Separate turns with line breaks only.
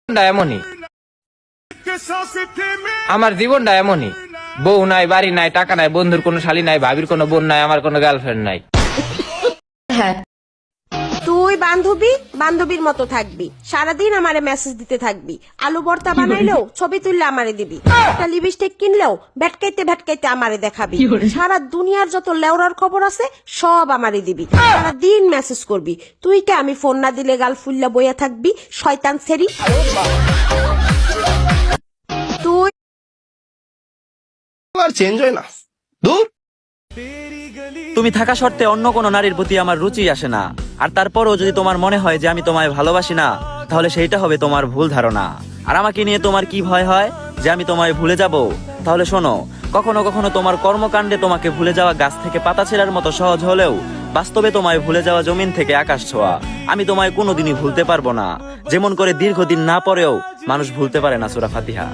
এমনই, আমার জীবনটা এমনই। বউ নাই, বাড়ি নাই, টাকা নাই, বন্ধুর কোনো শালী নাই, ভাবির কোনো বোন নাই, আমার কোনো গার্লফ্রেন্ড নাই।
তুই বান্ধবীর মতো থাকবি, সারাদিন আমারে মেসেজ দিতে থাকবি, আলু ভর্তা বানাইলেও ছবি তুললে আমারে দিবি, একটা লিপস্টিক কিনলেও ভেটকাইতে আমারে দেখাবি, সারা দুনিয়ার যত লেওরার খবর আছে সব আমারে দিবি, সারাদিন মেসেজ করবি। তুই কে আমি ফোন না দিলে গাল ফুল্লা বইয়া থাকবি, শয়তান সেরি। তুই
আর চেঞ্জ হয় না, দূর।
তুমি থাকা সত্ত্বে অন্য কোনো নারীর প্রতি আমার রুচি আসে না, আর তারপরও যদি তোমার মনে হয় যে আমি তোমায় ভালোবাসি না, তাহলে সেইটা হবে তোমার ভুল ধারণা। আর আমাকে নিয়ে তোমার কি ভয় হয় যে আমি তোমায় ভুলে যাব? তাহলে শোনো, কখনো কখনো তোমার কর্মকাণ্ডে তোমাকে ভুলে যাওয়া গাছ থেকে পাতা ছেঁড়ার মতো সহজ হলেও বাস্তবে তোমায় ভুলে যাওয়া জমিন থেকে আকাশ ছোঁয়া। আমি তোমায় কোনোদিনই ভুলতে পারবো না, যেমন করে দীর্ঘদিন না পরেও মানুষ ভুলতে পারে না সূরা ফাতিহা।